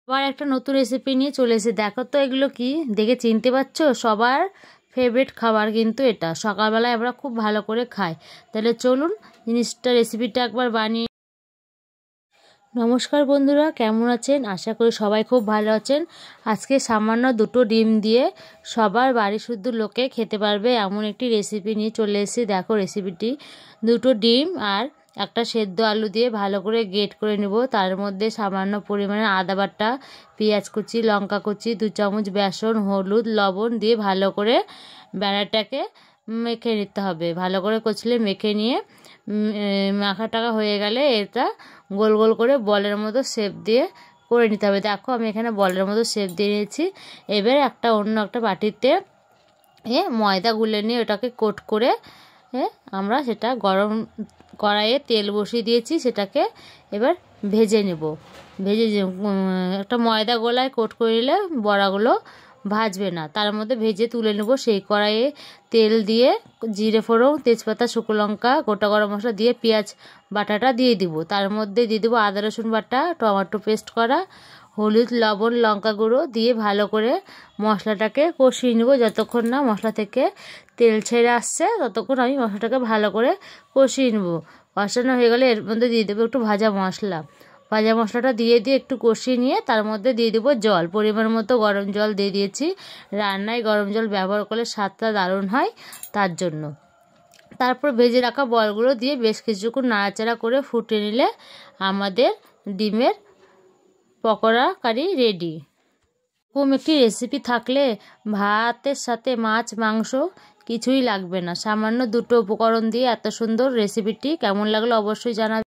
আবার একটা নতুন রেসিপি নিয়ে চলে এসে দেখো তো এগুলো কি দেখে চিনতে পারছো? সবার ফেভারিট খাবার কিন্তু এটা সকালবেলায় আমরা খুব ভালো করে খাই। তাহলে চলুন রেসিপিটা একবার বানিয়ে। নমস্কার বন্ধুরা, কেমন আছেন? আশা করি সবাই খুব ভালো আছেন। আজকে সামান্য দুটো ডিম দিয়ে সবার বাড়ি শুদ্ধ লোকে খেতে পারবে এমন একটি রেসিপি নিয়ে চলে এসেছি। দেখো রেসিপিটি, দুটো ডিম আর একটা সেদ্ধ আলু দিয়ে ভালো করে গ্রেট করে নেব। তার মধ্যে সামান্য পরিমাণে আদা বাটা, পেঁয়াজ কুচি, লঙ্কা কুচি, 2 চামচ বেসন, হলুদ, লবণ দিয়ে ভালো করে ব্যাটারটাকে মেখে নিতে হবে। ভালো করে কচলে মেখে নিয়ে মাখা টাকা হয়ে গেলে এটা গোল গোল করে বলের মতো শেপ দিয়ে করে নিতে হবে। দেখো আমি এখানে বলের মতো শেপ দিয়ে নিয়েছি। এবার অন্য একটা বাটিতে ময়দা গুলে নিয়ে ওটাকে কোট করে আমরা সেটা গরম কড়াইয়ে তেল বসিয়ে দিয়েছি, সেটাকে এবার ভেজে নেব। একটা ময়দা গোলায় কোট করে নিলে বড়াগুলো ভাজবে না, তার মধ্যে ভেজে তুলে নেব। সেই কড়াইয়ে তেল দিয়ে জিরে ফোড়ন, তেজপাতা, শুকনো লঙ্কা, গোটা গরম মশলা দিয়ে পেঁয়াজ বাটাটা দিয়ে দিব। তার মধ্যে দিয়ে দেবো আদা রসুন বাটা, টমেটো পেস্ট করা, হলুদ, লবণ, লঙ্কা গুঁড়ো দিয়ে ভালো করে মশলাটাকে কষিয়ে নেব। যতক্ষণ না মশলা থেকে তেল ছেড়ে আসছে ততক্ষণ আমি মশলাটাকে ভালো করে কষিয়ে নেব। কষানো হয়ে গেলে এর মধ্যে দিয়ে দেবো একটু ভাজা মশলাটা দিয়ে একটু কষিয়ে নিয়ে তার মধ্যে দিয়ে দেবো জল, পরিমাণ মতো গরম জল দিয়ে দিয়েছি। রান্নায় গরম জল ব্যবহার করলে স্বাদটা দারুণ হয়, তার জন্য। তারপর ভেজে রাখা বলগুলো দিয়ে বেশ কিছুক্ষণ নাড়াচাড়া করে ফুটে নিলে আমাদের ডিমের পকোড়া কারি রেডি। এরকম একটি রেসিপি থাকলে ভাতের সাথে মাছ মাংস কিছুই লাগবে না। সামান্য দুটো উপকরণ দিয়ে এত সুন্দর রেসিপিটি কেমন লাগলো অবশ্যই জানাবেন।